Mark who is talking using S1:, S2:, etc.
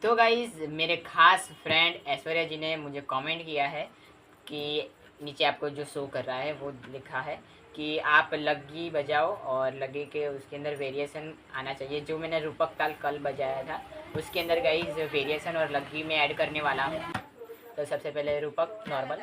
S1: तो गाइज़ मेरे खास फ्रेंड ऐश्वर्या जी ने मुझे कमेंट किया है कि नीचे आपको जो शो कर रहा है वो लिखा है कि आप लग्गी बजाओ और लग्गी के उसके अंदर वेरिएशन आना चाहिए। जो मैंने रूपक ताल कल बजाया था उसके अंदर गाइज़ वेरिएशन और लग्गी में ऐड करने वाला हूँ। तो सबसे पहले रूपक नॉर्मल